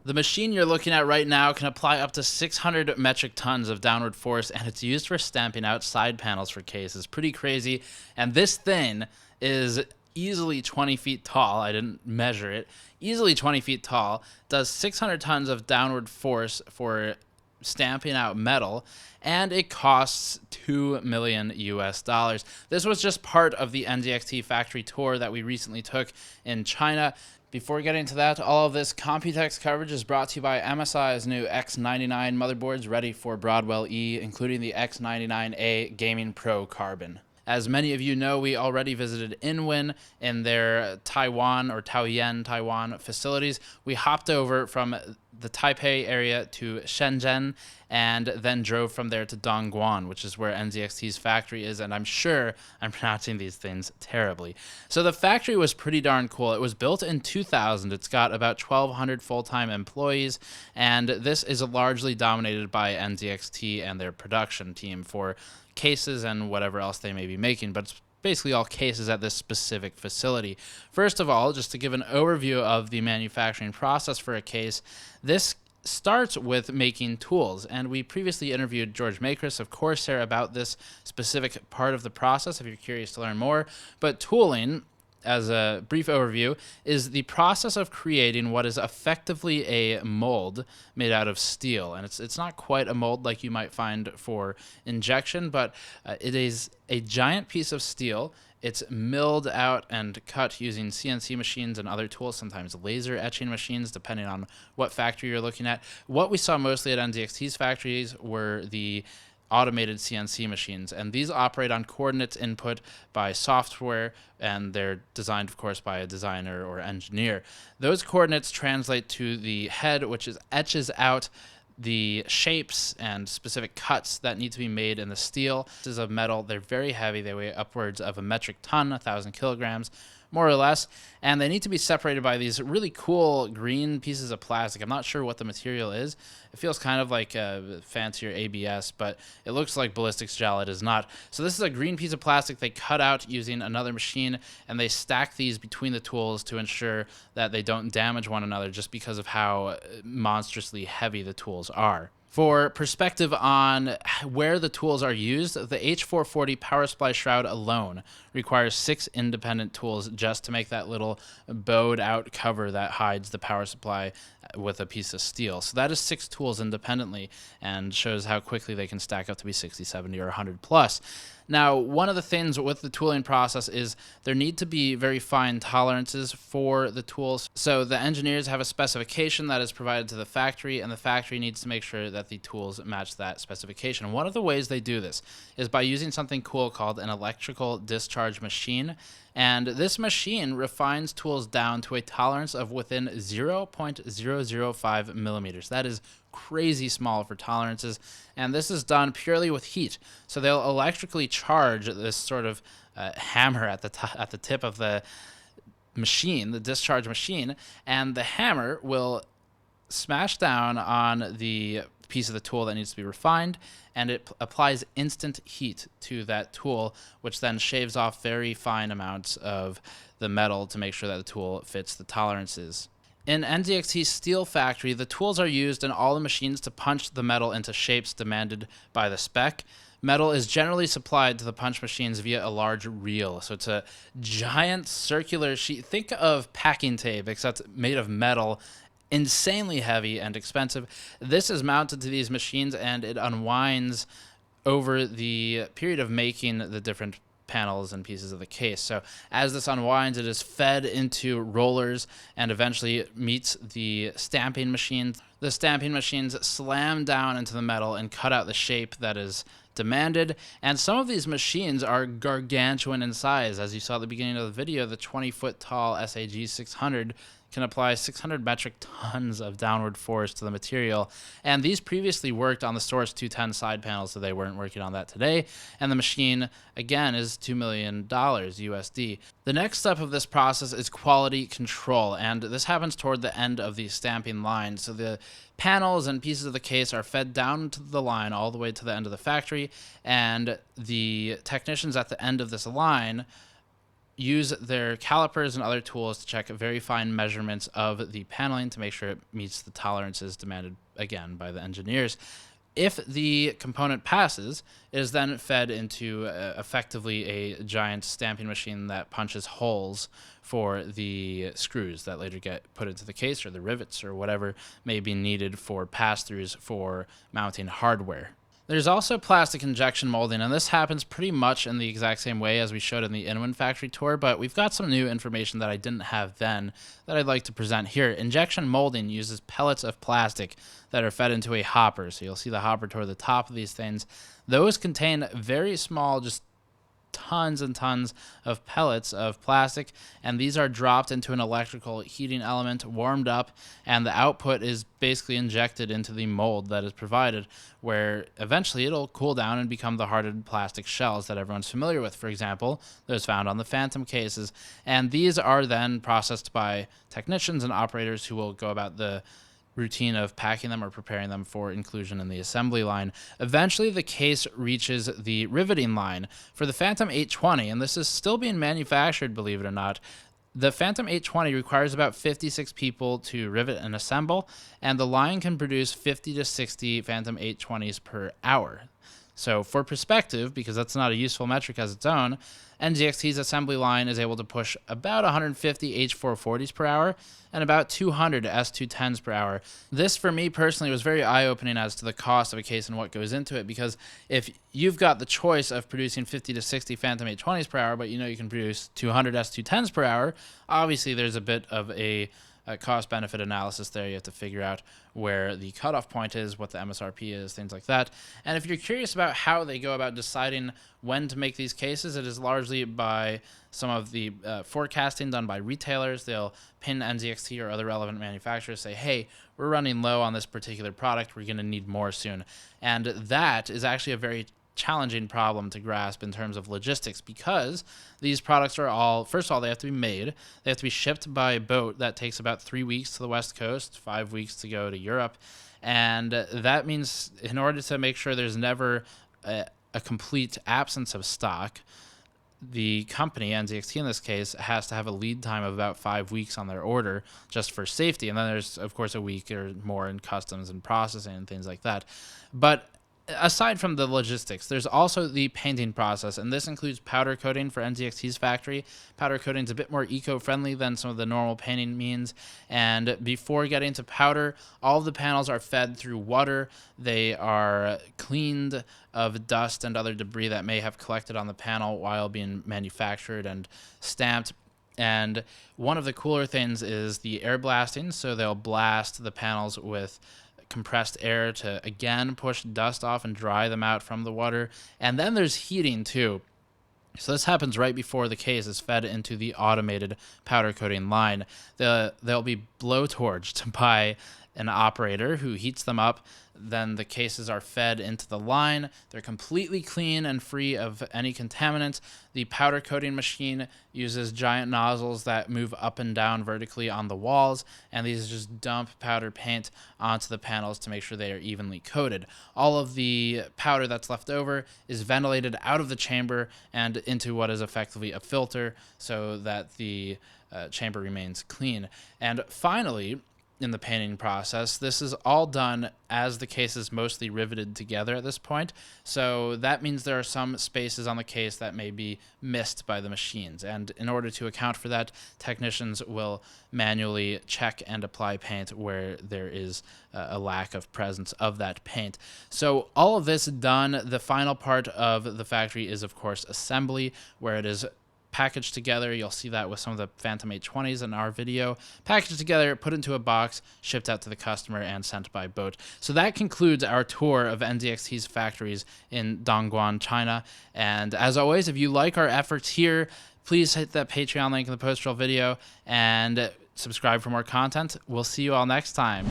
The machine you're looking at right now can apply up to 600 metric tons of downward force, and it's used for stamping out side panels for cases. Pretty crazy. And this thing is easily 20 feet tall. I didn't measure it. Easily 20 feet tall. Does 600 tons of downward force for stamping out metal, and it costs $2 million US. This was just part of the NZXT factory tour that we recently took in China. Before getting to that, all of this Computex coverage is brought to you by MSI's new X99 motherboards ready for Broadwell E, including the X99A Gaming Pro Carbon. As many of you know, we already visited Inwin in their Taiwan or Taoyuan, Taiwan facilities. We hopped over from the Taipei area to Shenzhen and then drove from there to Dongguan, which is where NZXT's factory is, and I'm sure I'm pronouncing these things terribly. So the factory was pretty darn cool. It was built in 2000. It's got about 1,200 full-time employees, and this is largely dominated by NZXT and their production team for cases and whatever else they may be making, but it's basically all cases at this specific facility. First of all, just to give an overview of the manufacturing process for a case, this starts with making tools, and we previously interviewed George Makris of Corsair about this specific part of the process if you're curious to learn more. But tooling, as a brief overview, is the process of creating what is effectively a mold made out of steel. And it's not quite a mold like you might find for injection, but it is a giant piece of steel. It's milled out and cut using CNC machines and other tools, sometimes laser etching machines, depending on what factory you're looking at. What we saw mostly at NZXT's factories were the automated CNC machines, and these operate on coordinates input by software, and they're designed, of course, by a designer or engineer. Those coordinates translate to the head, which etches out the shapes and specific cuts that need to be made in the steel. Pieces of metal, they're very heavy. They weigh upwards of a metric ton, 1,000 kilograms, more or less, and they need to be separated by these really cool green pieces of plastic. I'm not sure what the material is. It feels kind of like a fancier ABS, but it looks like ballistics gel. It is not. So this is a green piece of plastic they cut out using another machine, and they stack these between the tools to ensure that they don't damage one another just because of how monstrously heavy the tools are. For perspective on where the tools are used, the H440 power supply shroud alone requires 6 independent tools just to make that little bowed out cover that hides the power supply with a piece of steel. So that is 6 tools independently, and shows how quickly they can stack up to be 60, 70, or 100 plus. Now, one of the things with the tooling process is there need to be very fine tolerances for the tools. So the engineers have a specification that is provided to the factory, and the factory needs to make sure that the tools match that specification. One of the ways they do this is by using something cool called an electrical discharge machine. And this machine refines tools down to a tolerance of within 0.005 millimeters. That is crazy small for tolerances, and this is done purely with heat. So they'll electrically charge this sort of hammer at the tip of the machine, the discharge machine, and the hammer will smash down on the piece of the tool that needs to be refined, and it applies instant heat to that tool, which then shaves off very fine amounts of the metal to make sure that the tool fits the tolerances. In NZXT's steel factory, the tools are used in all the machines to punch the metal into shapes demanded by the spec. Metal is generally supplied to the punch machines via a large reel. So it's a giant circular sheet. Think of packing tape, except made of metal, insanely heavy and expensive. This is mounted to these machines, and it unwinds over the period of making the different panels and pieces of the case. So as this unwinds, it is fed into rollers and eventually meets the stamping machines. The stamping machines slam down into the metal and cut out the shape that is demanded, and some of these machines are gargantuan in size. As you saw at the beginning of the video, the 20-foot tall SAG 600 can apply 600 metric tons of downward force to the material, and these previously worked on the Source 210 side panel, so they weren't working on that today, and the machine, again, is $2 million USD. The next step of this process is quality control, and this happens toward the end of the stamping line. So the panels and pieces of the case are fed down to the line all the way to the end of the factory, and the technicians at the end of this line use their calipers and other tools to check very fine measurements of the paneling to make sure it meets the tolerances demanded, again, by the engineers. If the component passes, it is then fed into effectively a giant stamping machine that punches holes for the screws that later get put into the case, or the rivets, or whatever may be needed for pass-throughs for mounting hardware. There's also plastic injection molding, and this happens pretty much in the exact same way as we showed in the Inwin factory tour, but we've got some new information that I didn't have then that I'd like to present here. Injection molding uses pellets of plastic that are fed into a hopper. So you'll see the hopper toward the top of these things. Those contain very small, just tons and tons of pellets of plastic, and these are dropped into an electrical heating element, warmed up, and the output is basically injected into the mold that is provided, where eventually it'll cool down and become the hardened plastic shells that everyone's familiar with, for example, those found on the Phantom cases. And these are then processed by technicians and operators who will go about the routine of packing them or preparing them for inclusion in the assembly line. Eventually, the case reaches the riveting line. For the Phantom 820, and this is still being manufactured, believe it or not, the Phantom 820 requires about 56 people to rivet and assemble, and the line can produce 50 to 60 Phantom 820s per hour. So for perspective, because that's not a useful metric as its own, NZXT's assembly line is able to push about 150 H440s per hour and about 200 S210s per hour. This, for me personally, was very eye-opening as to the cost of a case and what goes into it, because if you've got the choice of producing 50 to 60 Phantom 820s per hour, but you know you can produce 200 S210s per hour, obviously there's a bit of a cost-benefit analysis there. You have to figure out where the cutoff point is, what the MSRP is, things like that. And if you're curious about how they go about deciding when to make these cases, it is largely by some of the forecasting done by retailers. They'll pin NZXT or other relevant manufacturers, say, hey, we're running low on this particular product, we're going to need more soon. And that is actually a very challenging problem to grasp in terms of logistics, because these products are all, first of all, they have to be made. They have to be shipped by boat. That takes about 3 weeks to the West Coast, 5 weeks to go to Europe. And that means in order to make sure there's never a complete absence of stock, the company, NZXT in this case, has to have a lead time of about 5 weeks on their order just for safety. And then there's, of course, a week or more in customs and processing and things like that. But aside from the logistics, there's also the painting process, and this includes powder coating for NZXT's factory. Powder coating is a bit more eco-friendly than some of the normal painting means, and before getting to powder, all of the panels are fed through water. They are cleaned of dust and other debris that may have collected on the panel while being manufactured and stamped. And one of the cooler things is the air blasting, so they'll blast the panels with compressed air to again push dust off and dry them out from the water. And then there's heating too. So this happens right before the case is fed into the automated powder coating line. They'll be blowtorched by an operator who heats them up. Then the cases are fed into the line. They're completely clean and free of any contaminants. The powder coating machine uses giant nozzles that move up and down vertically on the walls, and these just dump powder paint onto the panels to make sure they are evenly coated. All of the powder that's left over is ventilated out of the chamber and into what is effectively a filter so that the chamber remains clean. And finally, in the painting process, this is all done as the case is mostly riveted together at this point. So that means there are some spaces on the case that may be missed by the machines. And in order to account for that, technicians will manually check and apply paint where there is a lack of presence of that paint. So all of this done, the final part of the factory is, of course, assembly, where it is packaged together. You'll see that with some of the Phantom 820s in our video. Packaged together, put into a box, shipped out to the customer, and sent by boat. So that concludes our tour of NZXT's factories in Dongguan, China. And as always, if you like our efforts here, please hit that Patreon link in the post-roll video and subscribe for more content. We'll see you all next time.